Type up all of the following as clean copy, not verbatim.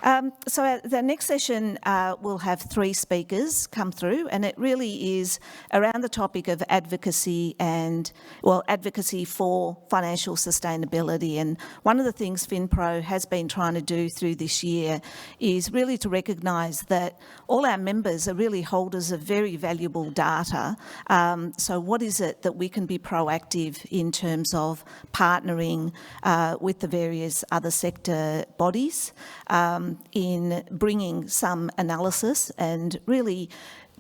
So the next session will have 3 speakers come through, and it really is around the topic of advocacy and, well, advocacy for financial sustainability. And one of the things FinPro has been trying to do through this year is really to recognise that all our members are really holders of very valuable data. So what is it that we can be proactive in terms of partnering with the various other sector bodies in bringing some analysis and really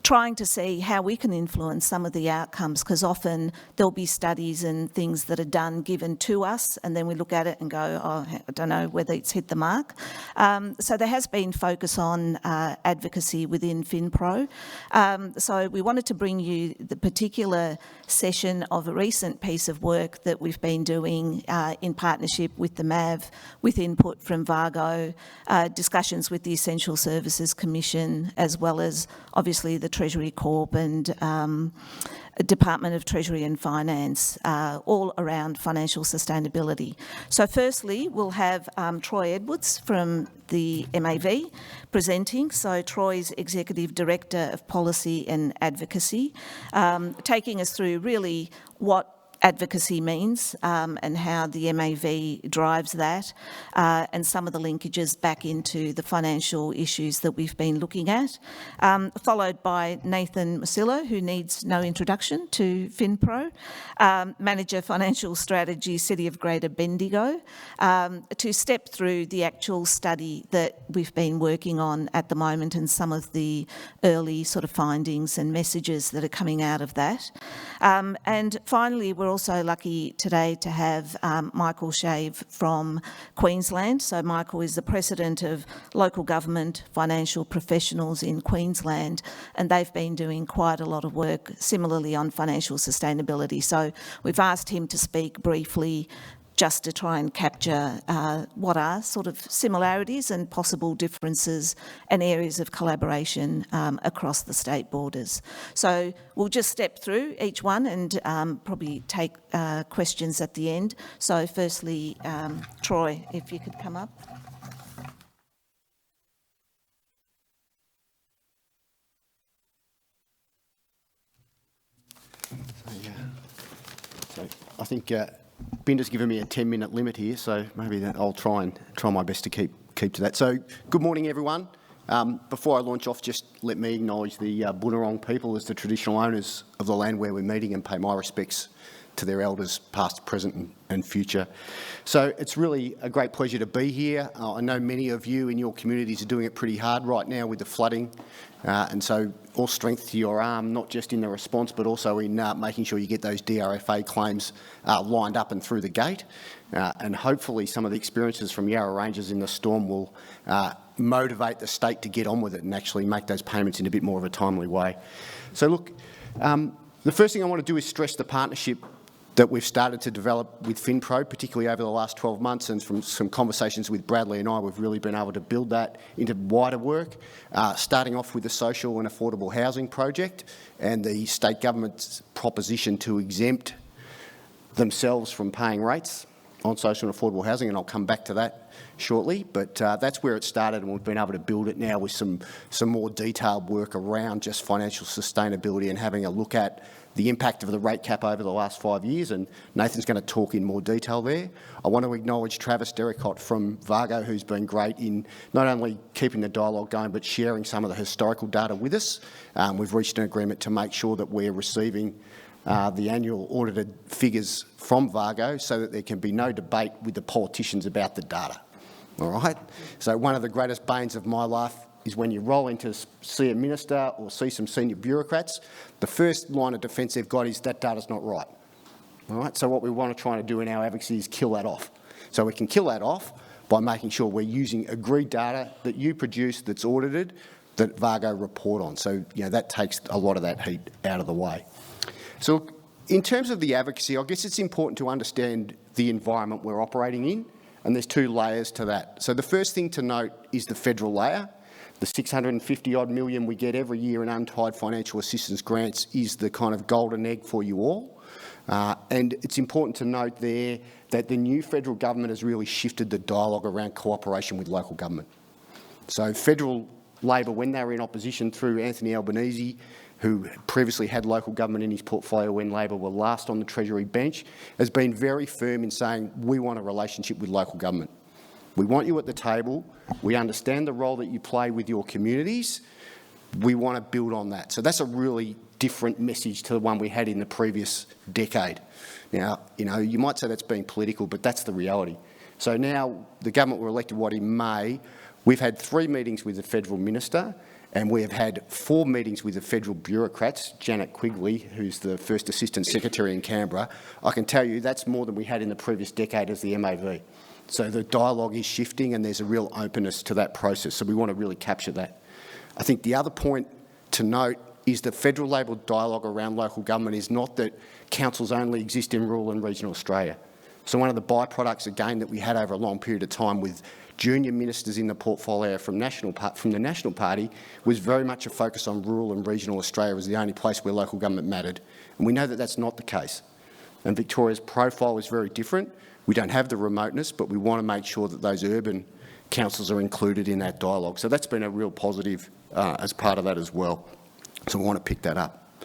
trying to see how we can influence some of the outcomes, because often there'll be studies and things that are done given to us and then we look at it and go, oh, I don't know whether it's hit the mark. So there has been focus on advocacy within FinPro. So we wanted to bring you the particular session of a recent piece of work that we've been doing in partnership with the MAV, with input from Vargo, discussions with the Essential Services Commission, as well as obviously the Treasury Corp and Department of Treasury and Finance, all around financial sustainability. So firstly, we'll have Troy Edwards from the MAV presenting. So Troy's Executive Director of Policy and Advocacy, taking us through really what advocacy means and how the MAV drives that, and some of the linkages back into the financial issues that we've been looking at, followed by Nathan Morsillo, who needs no introduction to FinPro, Manager Financial Strategy, City of Greater Bendigo, to step through the actual study that we've been working on at the moment and some of the early sort of findings and messages that are coming out of that. And finally, we're also lucky today to have Michael Shave from Queensland. So Michael is the President of Local Government Financial Professionals in Queensland, and they've been doing quite a lot of work similarly on financial sustainability. So we've asked him to speak briefly just to try and capture what are sort of similarities and possible differences and areas of collaboration across the state borders. So we'll just step through each one and probably take questions at the end. So firstly, Troy, if you could come up. So I think Binda's given me a 10-minute limit here, so maybe I'll try my best to keep to that. So, good morning, everyone. Before I launch off, just let me acknowledge the Bunurong people as the traditional owners of the land where we're meeting and pay my respects to their elders, past, present and future. So it's really a great pleasure to be here. I know many of you in your communities are doing it pretty hard right now with the flooding, and so all strength to your arm, not just in the response but also in making sure you get those DRFA claims lined up and through the gate. And hopefully some of the experiences from Yarra Rangers in the storm will motivate the state to get on with it and actually make those payments in a bit more of a timely way. So look, the first thing I want to do is stress the partnership that we've started to develop with FinPro, particularly over the last 12 months, and from some conversations with Bradley and I, we've really been able to build that into wider work, starting off with the social and affordable housing project and the state government's proposition to exempt themselves from paying rates on social and affordable housing, and I'll come back to that shortly, but that's where it started, and we've been able to build it now with some more detailed work around just financial sustainability and having a look at the impact of the rate cap over the last 5 years, and Nathan's going to talk in more detail there. I want to acknowledge Travis Derricott from Vargo, who's been great in not only keeping the dialogue going but sharing some of the historical data with us. We've reached an agreement to make sure that we're receiving the annual audited figures from Vargo so that there can be no debate with the politicians about the data. All right? So one of the greatest banes of my life is when you roll in to see a minister or see some senior bureaucrats, the first line of defence they've got is that data's not right. All right? So what we want to try to do in our advocacy is kill that off. So we can kill that off by making sure we're using agreed data that you produce that's audited, that Vargo report on. So that takes a lot of that heat out of the way. So in terms of the advocacy, I guess it's important to understand the environment we're operating in, and there's 2 layers to that. So the first thing to note is the federal layer. The 650 odd million we get every year in untied financial assistance grants is the kind of golden egg for you all. And it's important to note there that the new federal government has really shifted the dialogue around cooperation with local government. So federal Labor, when they were in opposition through Anthony Albanese, who previously had local government in his portfolio when Labor were last on the Treasury bench, has been very firm in saying we want a relationship with local government. We want you at the table. We understand the role that you play with your communities. We want to build on that. So that's a really different message to the one we had in the previous decade. Now, you might say that's being political, but that's the reality. So now the government were elected, in May. We've had 3 meetings with the federal minister, and we have had 4 meetings with the federal bureaucrats, Janet Quigley, who's the first Assistant Secretary in Canberra. I can tell you that's more than we had in the previous decade as the MAV. So the dialogue is shifting and there's a real openness to that process. So we want to really capture that. I think the other point to note is the federal Labor dialogue around local government is not that councils only exist in rural and regional Australia. So one of the byproducts, again, that we had over a long period of time with junior ministers in the portfolio from the National Party was very much a focus on rural and regional Australia as the only place where local government mattered. And we know that that's not the case. And Victoria's profile is very different. We don't have the remoteness, but we want to make sure that those urban councils are included in that dialogue. So that's been a real positive as part of that as well. So we want to pick that up.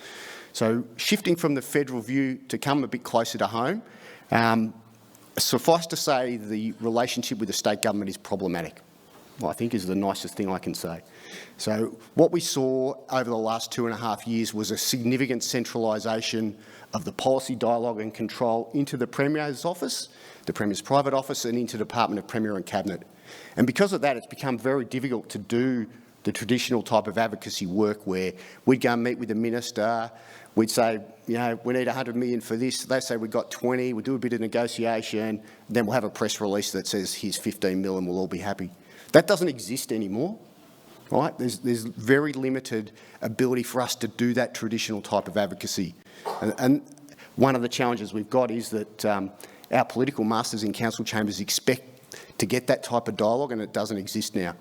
So shifting from the federal view to come a bit closer to home, suffice to say the relationship with the state government is problematic, I think is the nicest thing I can say. So what we saw over the last 2.5 years was a significant centralisation of the policy dialogue and control into the Premier's office, the Premier's private office, and into the Department of Premier and Cabinet. And because of that, it's become very difficult to do the traditional type of advocacy work where we'd go and meet with the minister, we'd say, we need 100 million for this. They say we've got 20, we'll do a bit of negotiation, then we'll have a press release that says here's 15 million and we'll all be happy. That doesn't exist anymore, right? There's very limited ability for us to do that traditional type of advocacy. And one of the challenges we've got is that our political masters in council chambers expect to get that type of dialogue, and it doesn't exist now.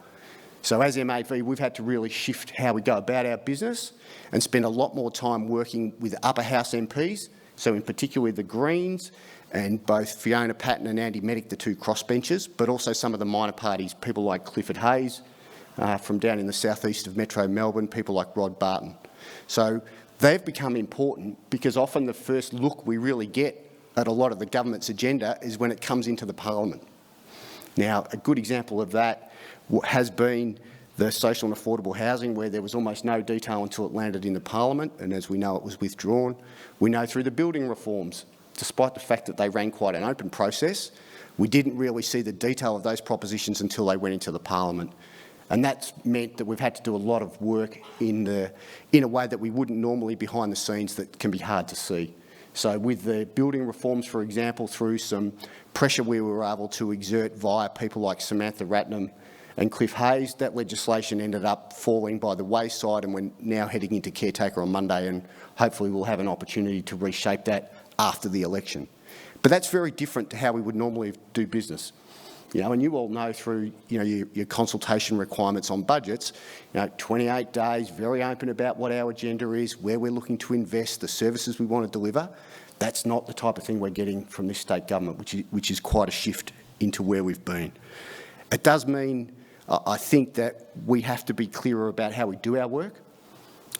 So as MAV, we've had to really shift how we go about our business and spend a lot more time working with upper house MPs, so in particular the Greens and both Fiona Patton and Andy Meddick, the 2 crossbenchers, but also some of the minor parties, people like Clifford Hayes from down in the southeast of Metro Melbourne, people like Rod Barton. So they've become important because often the first look we really get at a lot of the government's agenda is when it comes into the parliament. Now, a good example of that has been the social and affordable housing, where there was almost no detail until it landed in the parliament, and as we know, it was withdrawn. We know through the building reforms, despite the fact that they ran quite an open process, we didn't really see the detail of those propositions until they went into the parliament. And that's meant that we've had to do a lot of work in a way that we wouldn't normally behind the scenes that can be hard to see. So with the building reforms, for example, through some pressure we were able to exert via people like Samantha Ratnam and Cliff Hayes, that legislation ended up falling by the wayside, and we're now heading into caretaker on Monday, and hopefully we'll have an opportunity to reshape that after the election. But that's very different to how we would normally do business. And you all know through your consultation requirements on budgets, 28 days, very open about what our agenda is, where we're looking to invest, the services we want to deliver. That's not the type of thing we're getting from this state government, which is quite a shift into where we've been. It does mean, I think, that we have to be clearer about how we do our work.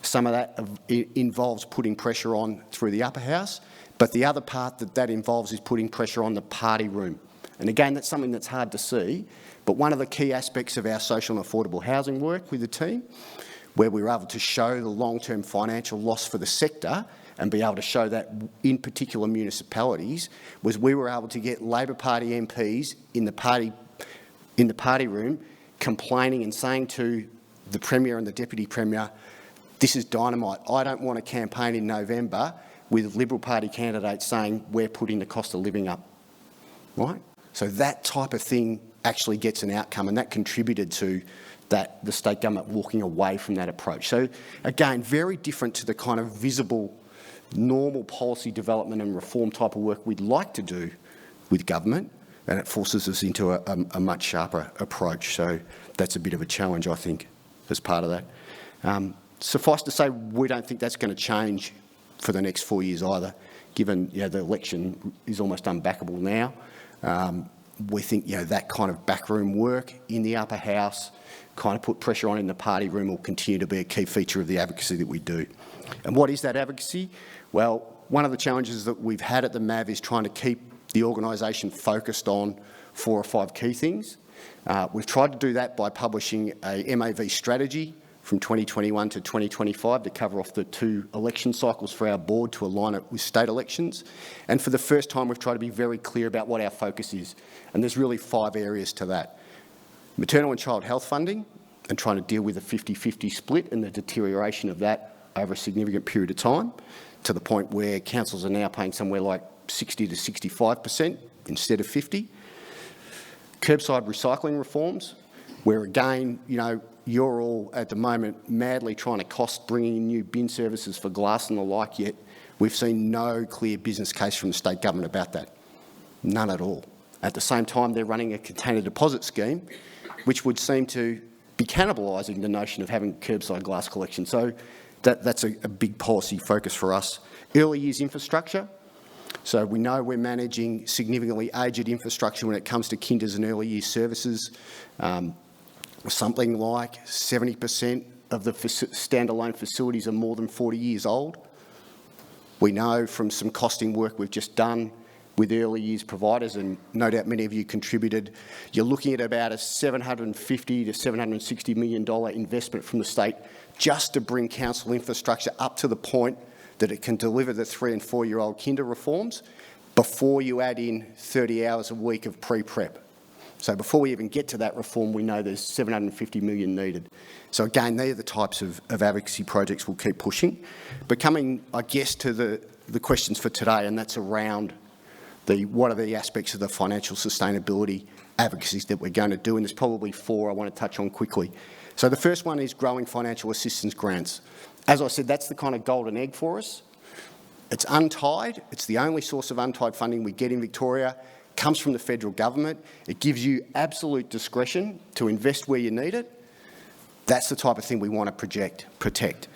Some of that involves putting pressure on through the upper house, but the other part that involves is putting pressure on the party room. And again, that's something that's hard to see, but one of the key aspects of our social and affordable housing work with the team, where we were able to show the long-term financial loss for the sector and be able to show that in particular municipalities, was we were able to get Labor Party MPs in the party room complaining and saying to the Premier and the Deputy Premier, this is dynamite. I don't want a campaign in November with Liberal Party candidates saying we're putting the cost of living up, right? So that type of thing actually gets an outcome, and that contributed to the state government walking away from that approach. So again, very different to the kind of visible, normal policy development and reform type of work we'd like to do with government, and it forces us into a much sharper approach. So that's a bit of a challenge, I think, as part of that. Suffice to say, we don't think that's going to change for the next 4 years either, given the election is almost unbackable now. we think, that kind of backroom work in the upper house, kind of put pressure on in the party room, will continue to be a key feature of the advocacy that we do. And what is that advocacy? Well, one of the challenges that we've had at the MAV is trying to keep the organisation focused on 4 or 5 key things. We've tried to do that by publishing a MAV strategy from 2021 to 2025 to cover off the 2 election cycles for our board to align it with state elections. And for the first time, we've tried to be very clear about what our focus is. And there's really 5 areas to that. Maternal and child health funding, and trying to deal with a 50-50 split and the deterioration of that over a significant period of time, to the point where councils are now paying somewhere like 60 to 65% instead of 50. Curbside recycling reforms, where again, you're all at the moment madly trying to cost bringing in new bin services for glass and the like, yet we've seen no clear business case from the state government about that. None at all. At the same time, they're running a container deposit scheme, which would seem to be cannibalising the notion of having curbside glass collection. So that's a big policy focus for us. Early years infrastructure. So we know we're managing significantly aged infrastructure when it comes to kinders and early years services. Something like 70% of the standalone facilities are more than 40 years old. We know from some costing work we've just done with early years providers, and no doubt many of you contributed, you're looking at about a $750 to $760 million investment from the state just to bring council infrastructure up to the point that it can deliver the 3- and 4-year-old kinder reforms before you add in 30 hours a week of pre-prep. So before we even get to that reform, we know there's $750 million needed. So again, they're the types of advocacy projects we'll keep pushing. But coming, I guess, to the questions for today, and that's around what are the aspects of the financial sustainability advocacies that we're going to do, and there's probably 4 I want to touch on quickly. So the first one is growing financial assistance grants. As I said, that's the kind of golden egg for us. It's untied. It's the only source of untied funding we get in Victoria. Comes from the federal government. It gives you absolute discretion to invest where you need it. That's the type of thing we want to protect.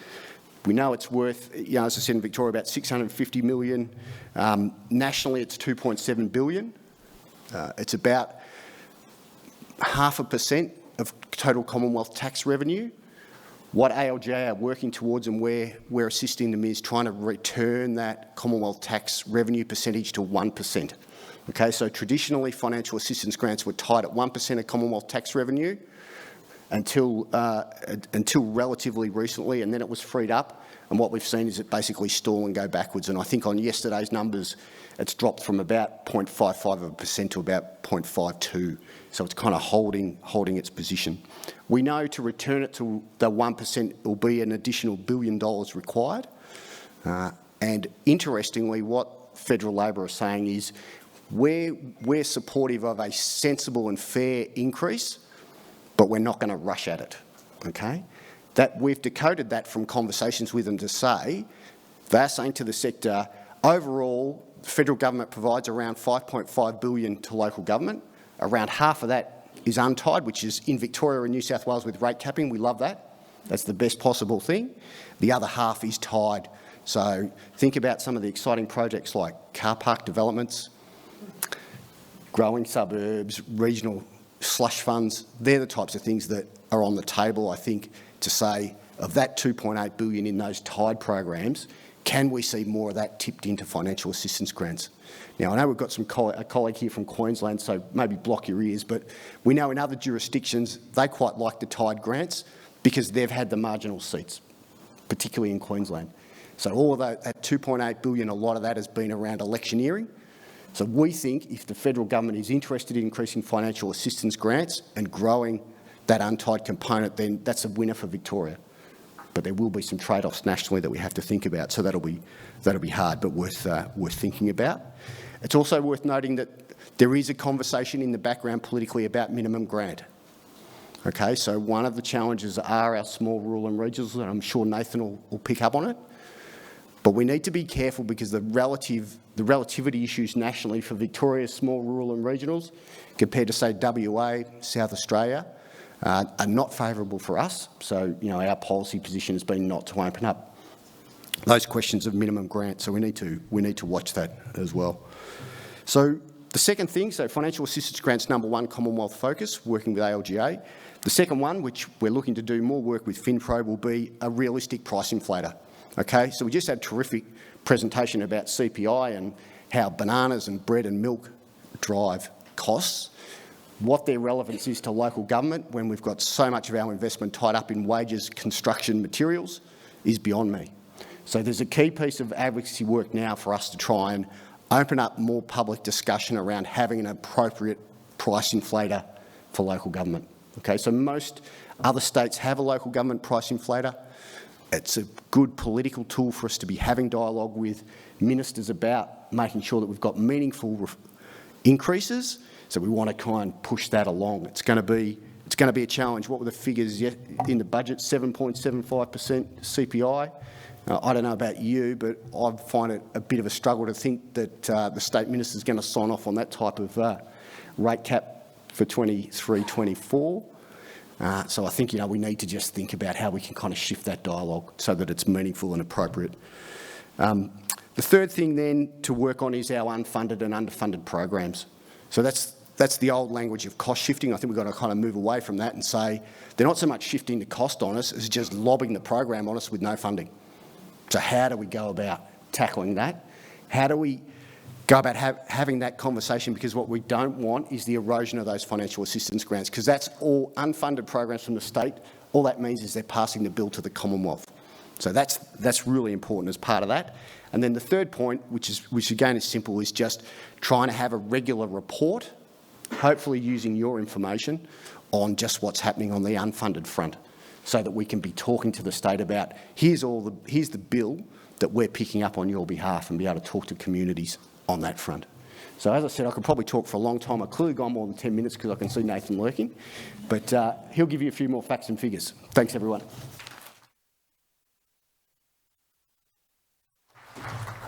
We know it's worth, as I said, in Victoria, about $650 million. Nationally, it's $2.7 billion. It's about 0.5% of total Commonwealth tax revenue. What ALJ are working towards, and where we're assisting them, is trying to return that Commonwealth tax revenue percentage to 1%. Okay, so traditionally financial assistance grants were tied at 1% of Commonwealth tax revenue until relatively recently, and then it was freed up. And what we've seen is it basically stall and go backwards. And I think on yesterday's numbers, it's dropped from about 0.55% to about 0.52. So it's kind of holding its position. We know to return it to the 1% will be an additional $1 billion required. And interestingly, what Federal Labor are saying is we're supportive of a sensible and fair increase, but we're not going to rush at it, okay? That we've decoded that from conversations with them to say, they're saying to the sector, overall, the federal government provides around $5.5 billion to local government. Around half of that is untied, which is in Victoria and New South Wales with rate capping. We love that. That's the best possible thing. The other half is tied. So think about some of the exciting projects like car park developments, growing suburbs, regional slush funds. They're the types of things that are on the table, I think, to say of that $2.8 billion in those tied programs, can we see more of that tipped into financial assistance grants? Now, I know we've got a colleague here from Queensland, so maybe block your ears, but we know in other jurisdictions, they quite like the tied grants because they've had the marginal seats, particularly in Queensland. So all of that $2.8 billion, a lot of that has been around electioneering. So we think if the federal government is interested in increasing financial assistance grants and growing that untied component, then that's a winner for Victoria. But there will be some trade-offs nationally that we have to think about, so that'll be hard, but worth thinking about. It's also worth noting that there is a conversation in the background politically about minimum grant. Okay, so one of the challenges are our small rural and regionals, and I'm sure Nathan will pick up on it. But we need to be careful because the relativity issues nationally for Victoria's small rural and regionals compared to, say, WA, South Australia, are not favourable for us. So, our policy position has been not to open up those questions of minimum grant. So we need to watch that as well. So The second thing, so financial assistance grants, number one, Commonwealth focus, working with ALGA. The second one, which we're looking to do more work with FinPro, will be a realistic price inflator. Okay, so we just had a terrific presentation about CPI and how bananas and bread and milk drive costs. What their relevance is to local government when we've got so much of our investment tied up in wages, construction, materials, is beyond me. So there's a key piece of advocacy work now for us to try and open up more public discussion around having an appropriate price inflator for local government. Okay, so most other states have a local government price inflator. It's a good political tool for us to be having dialogue with ministers about making sure that we've got meaningful increases. So we want to try and push that along. It's going to be a challenge. What were the figures in the budget? 7.75% CPI. I don't know about you, but I find it a bit of a struggle to think that the state minister is going to sign off on that type of rate cap for 23-24. So I think we need to just think about how we can kind of shift that dialogue so that it's meaningful and appropriate. The third thing then to work on is our unfunded and underfunded programs. So that's the old language of cost shifting. I think we've got to kind of move away from that and say they're not so much shifting the cost on us as just lobbing the program on us with no funding. So how do we go about tackling that? How do we go about having that conversation? Because what we don't want is the erosion of those financial assistance grants, because that's all unfunded programs from the state. All that means is they're passing the bill to the Commonwealth. So that's really important as part of that. And then the third point, which again is simple, is just trying to have a regular report, hopefully using your information on just what's happening on the unfunded front, so that we can be talking to the state about here's the bill that we're picking up on your behalf, and be able to talk to communities on that front. So as I said, I could probably talk for a long time. I've clearly gone more than 10 minutes because I can see Nathan lurking, but he'll give you a few more facts and figures. Thanks, everyone.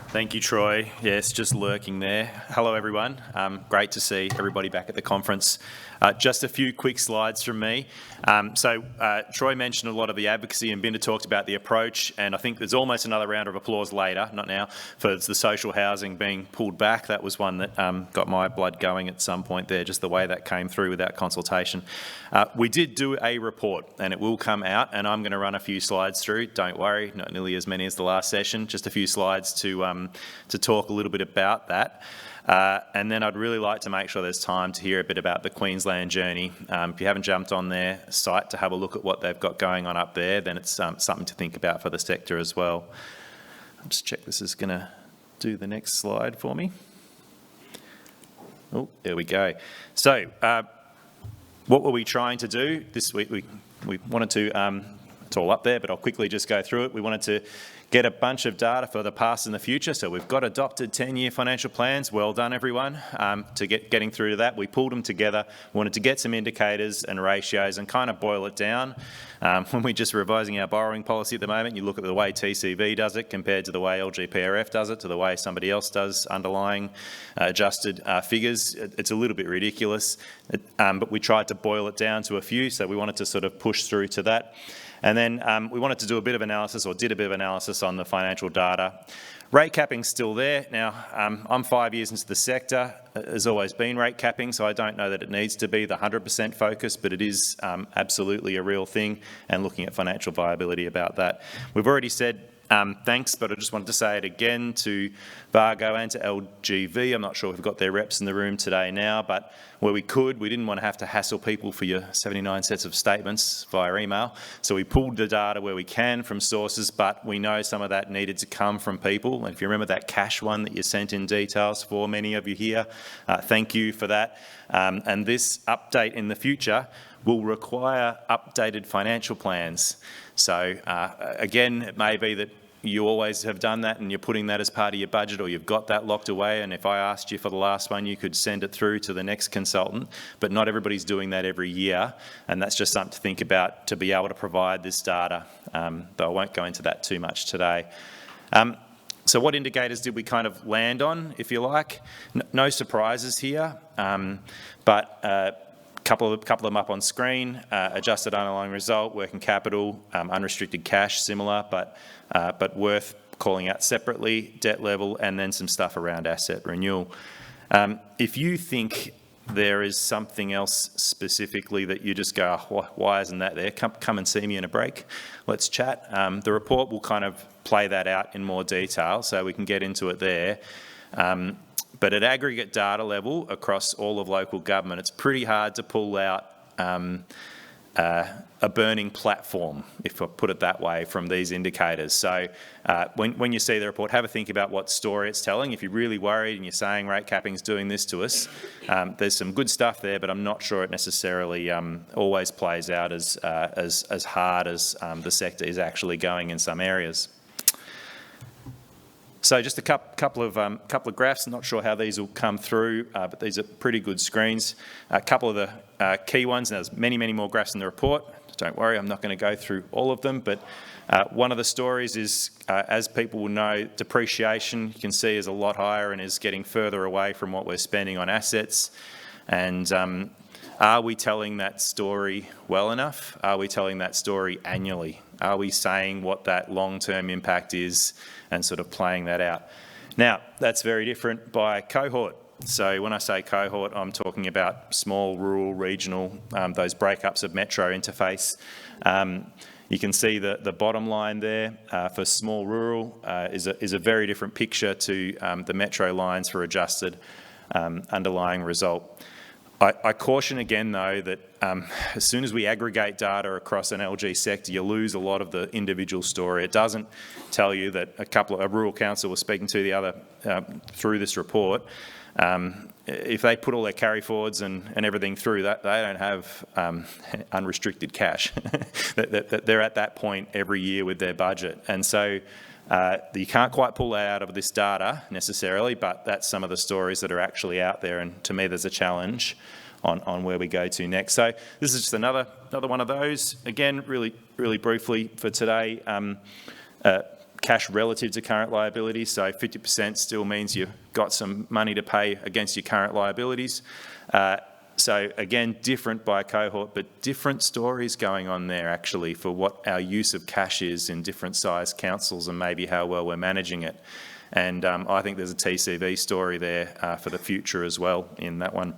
Thank you, Troy. Yes, just lurking there. Hello, everyone. Great to see everybody back at the conference. Just a few quick slides from me. Troy mentioned a lot of the advocacy, and Binda talked about the approach, and I think there's almost another round of applause later, not now, for the social housing being pulled back. That was one that got my blood going at some point there, just the way that came through without consultation. We did do a report, and it will come out, and I'm going to run a few slides through. Don't worry, not nearly as many as the last session, just a few slides to talk a little bit about that. And then I'd really like to make sure there's time to hear a bit about the Queensland journey. If you haven't jumped on their site to have a look at what they've got going on up there, then it's something to think about for the sector as well. I'll just check this is going to do the next slide for me. Oh, there we go. So what were we trying to do this week? We wanted to, it's all up there, but I'll quickly just go through it. We wanted to get a bunch of data for the past and the future. So we've got adopted 10-year financial plans. Well done, everyone, to getting through to that. We pulled them together, wanted to get some indicators and ratios and kind of boil it down. When we're just revising our borrowing policy at the moment, you look at the way TCV does it compared to the way LGPRF does it, to the way somebody else does underlying adjusted figures. It's a little bit ridiculous, but we tried to boil it down to a few, so we wanted to sort of push through to that. And then we wanted to do a bit of analysis, or did a bit of analysis on the financial data. Rate capping's still there. Now, I'm 5 years into the sector. There's always been rate capping, so I don't know that it needs to be the 100% focus, but it is absolutely a real thing, and looking at financial viability about that. We've already said thanks, but I just wanted to say it again to Vargo and to LGV. I'm not sure if we've got their reps in the room today now, but where we could, we didn't want to have to hassle people for your 79 sets of statements via email. So we pulled the data where we can from sources, but we know some of that needed to come from people. And if you remember that cash one that you sent in details for, many of you here, thank you for that. And this update in the future will require updated financial plans. So again, it may be that you always have done that and you're putting that as part of your budget, or you've got that locked away, and if I asked you for the last one, you could send it through to the next consultant, but not everybody's doing that every year, and that's just something to think about to be able to provide this data, though I won't go into that too much today. So what indicators did we kind of land on, if you like? No surprises here, but couple of them up on screen. Adjusted underlying result, working capital, unrestricted cash, similar, but worth calling out separately, debt level, and then some stuff around asset renewal. If you think there is something else specifically that you just go, oh, why isn't that there? Come and see me in a break. Let's chat. The report will kind of play that out in more detail, so we can get into it there. But at aggregate data level across all of local government, it's pretty hard to pull out a burning platform, if I put it that way, from these indicators. So when you see the report, have a think about what story it's telling. If you're really worried and you're saying rate capping is doing this to us, there's some good stuff there, but I'm not sure it necessarily always plays out as hard as the sector is actually going in some areas. So just a couple of graphs. Not sure how these will come through, but these are pretty good screens. A couple of the key ones. Now, there's many more graphs in the report. Don't worry, I'm not going to go through all of them, but one of the stories is, as people will know, depreciation, you can see, is a lot higher and is getting further away from what we're spending on assets. And are we telling that story well enough? Are we telling that story annually? Are we saying what that long-term impact is and sort of playing that out? Now, that's very different by cohort. So when I say cohort, I'm talking about small, rural, regional, those breakups of metro interface. You can see the bottom line there for small rural is a very different picture to the metro lines for adjusted underlying result. I caution again, though, that as soon as we aggregate data across an LG sector, you lose a lot of the individual story. It doesn't tell you that a rural council was speaking to the other through this report. If they put all their carry forwards and everything through that, they don't have unrestricted cash. They're at that point every year with their budget. And so you can't quite pull that out of this data necessarily, but that's some of the stories that are actually out there. And to me, there's a challenge on where we go to next. So this is just another one of those. Again, really briefly for today, cash relative to current liabilities. So 50% still means you've got some money to pay against your current liabilities. So again, different by cohort, but different stories going on there actually for what our use of cash is in different sized councils and maybe how well we're managing it. And I think there's a TCV story there for the future as well in that one.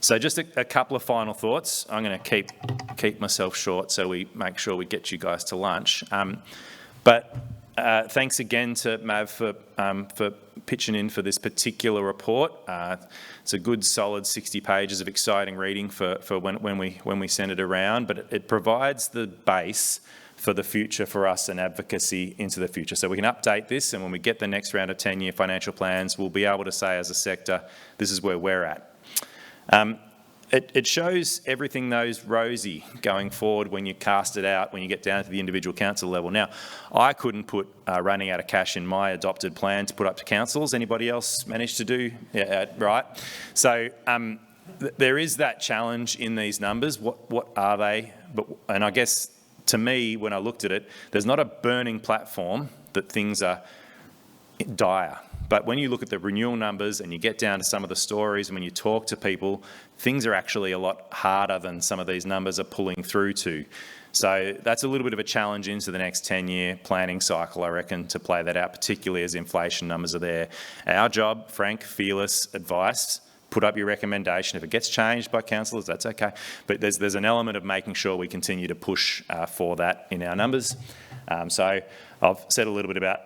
So just a couple of final thoughts. I'm going to keep myself short so we make sure we get you guys to lunch. But thanks again to Mav for pitching in for this particular report. It's a good solid 60 pages of exciting reading for when we send it around, but it provides the base for the future for us and advocacy into the future. So we can update this, and when we get the next round of 10-year financial plans, we'll be able to say as a sector, this is where we're at. It shows everything those rosy going forward when you cast it out, when you get down to the individual council level. Now, I couldn't put running out of cash in my adopted plan to put up to councils. Anybody else managed to do? Yeah, right. So there is that challenge in these numbers. What are they? And I guess to me, when I looked at it, there's not a burning platform that things are dire. But when you look at the renewal numbers and you get down to some of the stories and when you talk to people, things are actually a lot harder than some of these numbers are pulling through to. So that's a little bit of a challenge into the next 10-year planning cycle, I reckon, to play that out, particularly as inflation numbers are there. Our job, frank, fearless advice, put up your recommendation. If it gets changed by councillors, that's okay. But there's an element of making sure we continue to push for that in our numbers. So I've said a little bit about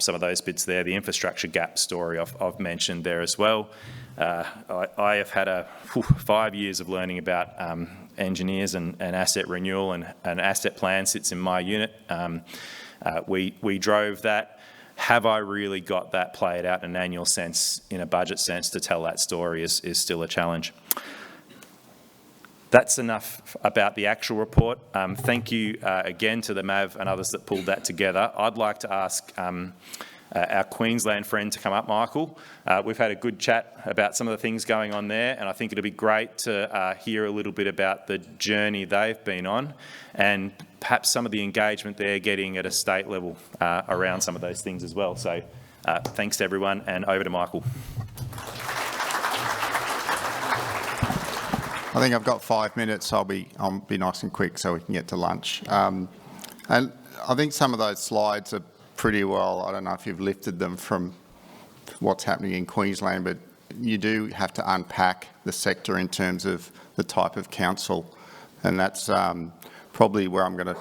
some of those bits there. The infrastructure gap story I've mentioned there as well. I have had 5 years of learning about engineers and asset renewal, and an asset plan sits in my unit. We drove that. Have I really got that played out in an annual sense, in a budget sense, to tell that story is still a challenge. That's enough about the actual report. Thank you again to the MAV and others that pulled that together. I'd like to ask our Queensland friend to come up, Michael. We've had a good chat about some of the things going on there, and I think it'd be great to hear a little bit about the journey they've been on and perhaps some of the engagement they're getting at a state level around some of those things as well. So thanks to everyone, and over to Michael. I think I've got 5 minutes. I'll be nice and quick so we can get to lunch. And I think some of those slides are pretty well, I don't know if you've lifted them from what's happening in Queensland, but you do have to unpack the sector in terms of the type of council, and that's probably where I'm going to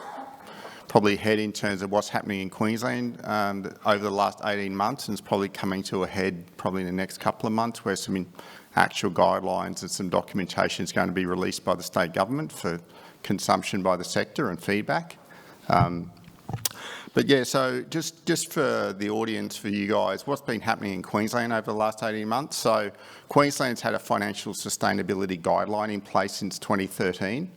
head in terms of what's happening in Queensland over the last 18 months, and it's probably coming to a head probably in the next couple of months, where some actual guidelines and some documentation is going to be released by the state government for consumption by the sector and feedback. But yeah, so just for the audience, for you guys, what's been happening in Queensland over the last 18 months? So Queensland's had a financial sustainability guideline in place since 2013.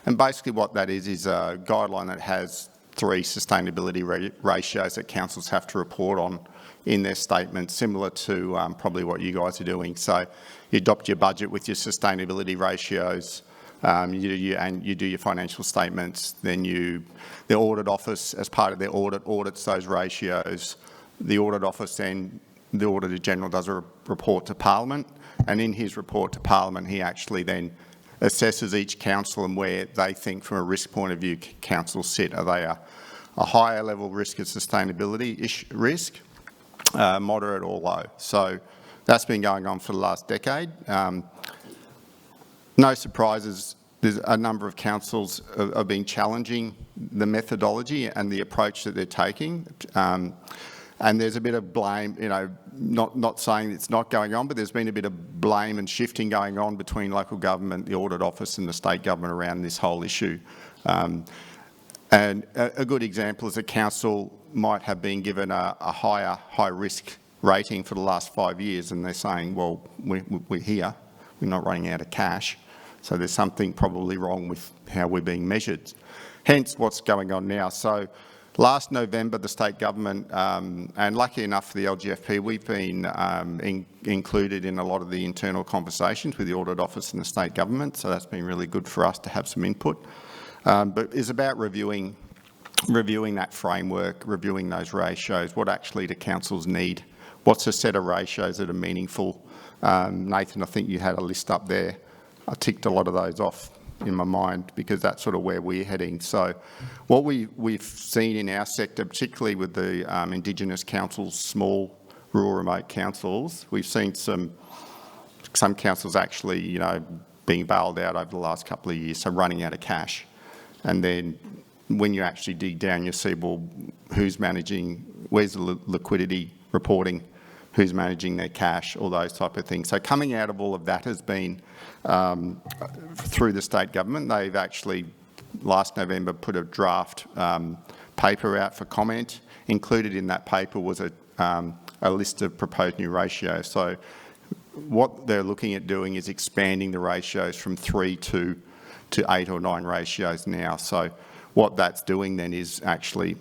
And basically what that is a guideline that has 3 sustainability ratios that councils have to report on in their statements, similar to probably what you guys are doing. So you adopt your budget with your sustainability ratios, you do your financial statements, then the audit office, as part of their audit, audits those ratios. The audit office then, the Auditor General does a report to Parliament, and in his report to Parliament he actually then assesses each council and where they think from a risk point of view councils sit. Are they a higher level risk of sustainability risk, moderate or low? So that's been going on for the last decade. No surprises, there's a number of councils have been challenging the methodology and the approach that they're taking. And there's a bit of blame, you know, not saying it's not going on, but there's been a bit of blame and shifting going on between local government, the audit office and the state government around this whole issue. And a good example is a council might have been given a high risk rating for the last 5 years, and they're saying, well, we're here, we're not running out of cash. So there's something probably wrong with how we're being measured. Hence what's going on now. So last November, the state government, and lucky enough for the LGFP, we've been included in a lot of the internal conversations with the audit office and the state government. So that's been really good for us to have some input. But it's about reviewing that framework, reviewing those ratios. What actually do councils need? What's a set of ratios that are meaningful? Nathan, I think you had a list up there. I ticked a lot of those off in my mind because that's sort of where we're heading. So what we've seen in our sector, particularly with the Indigenous councils, small rural remote councils, we've seen some councils actually, you know, being bailed out over the last couple of years, so running out of cash. And then when you actually dig down, you see, well, who's managing, where's the liquidity reporting, who's managing their cash, all those type of things. So coming out of all of that has been through the state government. They've actually, last November, put a draft paper out for comment. Included in that paper was a list of proposed new ratios. So what they're looking at doing is expanding the ratios from 3 to 8 or 9 ratios now. So what that's doing then is actually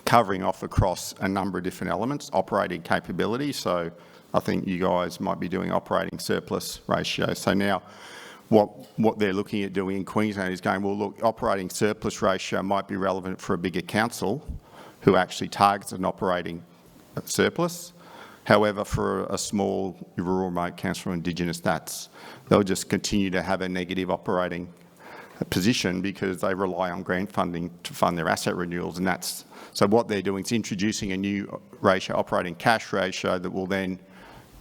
covering off across a number of different elements. Operating capability, so I think you guys might be doing operating surplus ratio. So now what they're looking at doing in Queensland is going, well, look, operating surplus ratio might be relevant for a bigger council who actually targets an operating surplus. However, for a small rural remote council or Indigenous, they'll just continue to have a negative operating position because they rely on grant funding to fund their asset renewals, and that's so what they're doing is introducing a new ratio, operating cash ratio, that will then,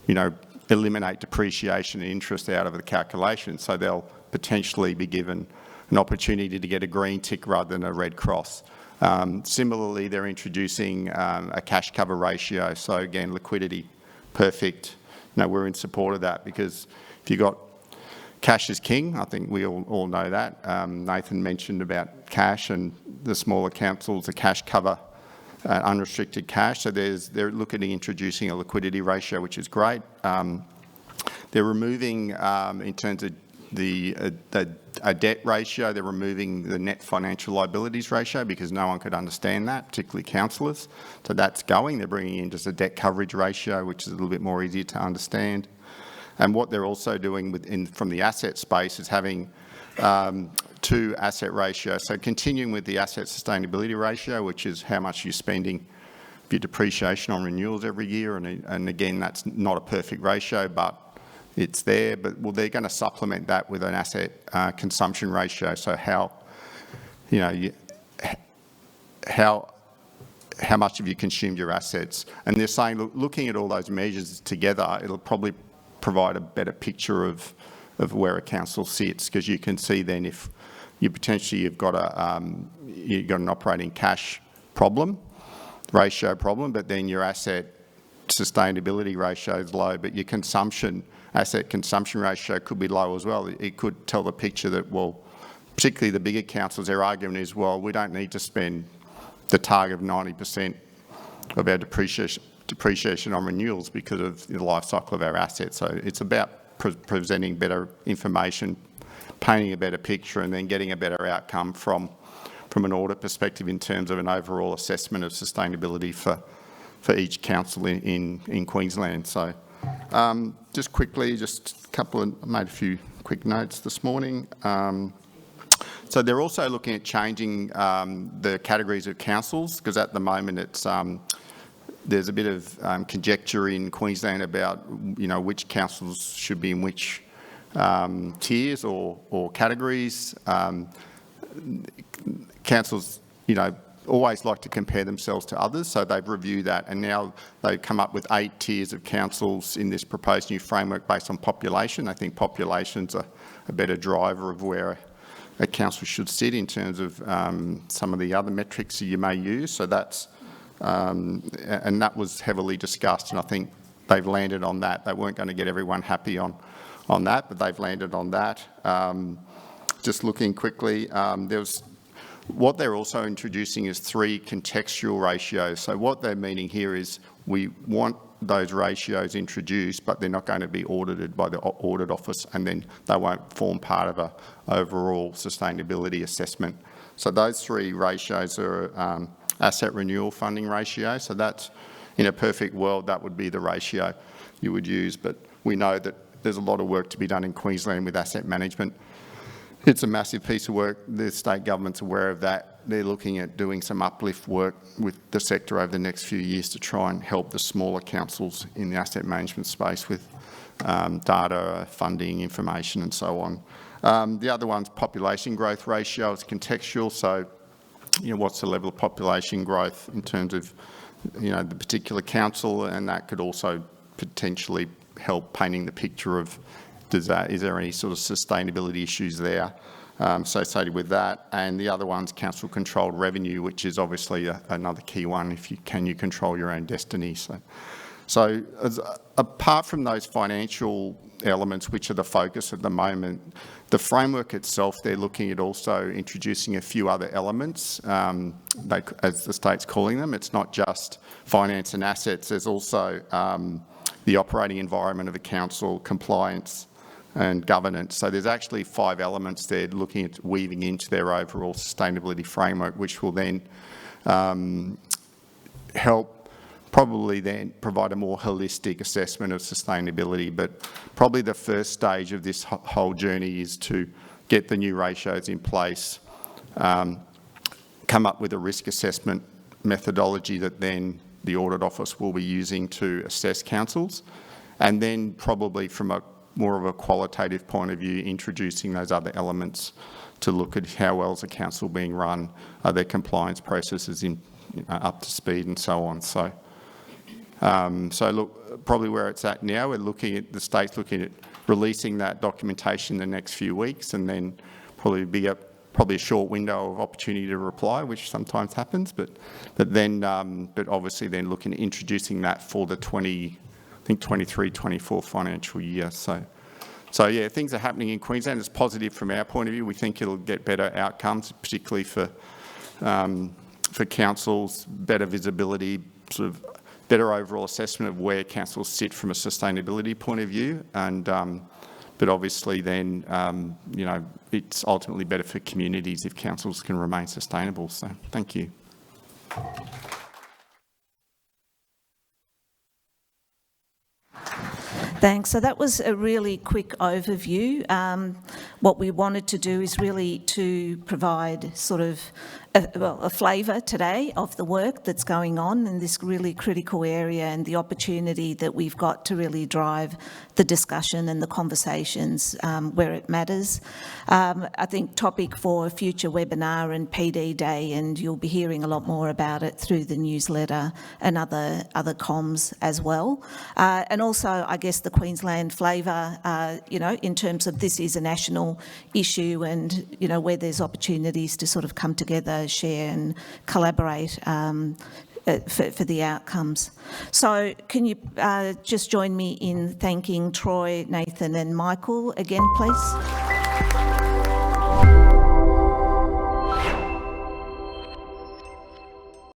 you know, eliminate depreciation and interest out of the calculation. So they'll potentially be given an opportunity to get a green tick rather than a red cross. Similarly, they're introducing a cash cover ratio. So again, liquidity, perfect. You know, we're in support of that because if you've got cash is king, I think we all know that. Nathan mentioned about cash and the smaller councils, the cash cover, unrestricted cash. So they're looking at introducing a liquidity ratio, which is great. They're removing, in terms of a debt ratio, they're removing the net financial liabilities ratio because no one could understand that, particularly councillors. So that's going. They're bringing in just a debt coverage ratio, which is a little bit more easier to understand. And what they're also doing from the asset space is having 2 asset ratios. So continuing with the asset sustainability ratio, which is how much you're spending for your depreciation on renewals every year. And again, that's not a perfect ratio, but it's there. But well, they're going to supplement that with an asset consumption ratio. So how how much have you consumed your assets? And they're saying, look, looking at all those measures together, it'll probably provide a better picture of where a council sits, because you can see then if you potentially you've got an operating cash ratio problem, but then your asset sustainability ratio is low, but your asset consumption ratio could be low as well. It could tell the picture that, well, particularly the bigger councils, their argument is, well, we don't need to spend the target of 90% of our depreciation on renewals because of the life cycle of our assets. So it's about presenting better information, painting a better picture, and then getting a better outcome from an audit perspective in terms of an overall assessment of sustainability for each council in Queensland. So just quickly, I made a few quick notes this morning. So they're also looking at changing the categories of councils, because at the moment there's a bit of conjecture in Queensland about which councils should be in which tiers or categories. Councils, always like to compare themselves to others, so they've reviewed that, and now they've come up with 8 tiers of councils in this proposed new framework based on population. I think population's a better driver of where a council should sit in terms of some of the other metrics that you may use. So that's, and that was heavily discussed, and I think they've landed on that. They weren't going to get everyone happy on that, but they've landed on that. Just looking quickly, what they're also introducing is 3 contextual ratios. So what they're meaning here is we want those ratios introduced, but they're not going to be audited by the audit office, and then they won't form part of an overall sustainability assessment. So those 3 ratios are asset renewal funding ratio. So that's, in a perfect world, that would be the ratio you would use, but we know that there's a lot of work to be done in Queensland with asset management. It's a massive piece of work. The state government's aware of that. They're looking at doing some uplift work with the sector over the next few years to try and help the smaller councils in the asset management space with data, funding, information and so on. The other one's population growth ratio. It's contextual, so what's the level of population growth in terms of the particular council, and that could also potentially help painting the picture of is there any sort of sustainability issues there associated with that. And the other one's council controlled revenue, which is obviously another key one. Can you control your own destiny? So apart from those financial elements, which are the focus at the moment, the framework itself, they're looking at also introducing a few other elements, as the state's calling them. It's not just finance and assets. There's also the operating environment of a council, compliance and governance. So there's actually 5 elements they're looking at weaving into their overall sustainability framework, which will then help probably then provide a more holistic assessment of sustainability. But probably the first stage of this whole journey is to get the new ratios in place, come up with a risk assessment methodology that then the audit office will be using to assess councils, and then probably from a more of a qualitative point of view, introducing those other elements to look at how well is a council being run, are their compliance processes up to speed and so on. So look, probably where it's at now, the state's looking at releasing that documentation in the next few weeks, and then probably be a short window of opportunity to reply, which sometimes happens, but obviously then looking at introducing that for the 23-24 financial year. So yeah, things are happening in Queensland. It's positive from our point of view. We think it'll get better outcomes, particularly for councils, better visibility, sort of better overall assessment of where councils sit from a sustainability point of view, and but obviously then it's ultimately better for communities if councils can remain sustainable. So thank you. Thanks. So that was a really quick overview. What we wanted to do is really to provide sort of a flavour today of the work that's going on in this really critical area and the opportunity that we've got to really drive the discussion and the conversations where it matters. I think topic for a future webinar and PD Day, and you'll be hearing a lot more about it through the newsletter and other comms as well. And also, I guess, the Queensland flavour, in terms of this is a national issue and, where there's opportunities to sort of come together, share and collaborate for the outcomes. So can you just join me in thanking Troy, Nathan and Michael again, please?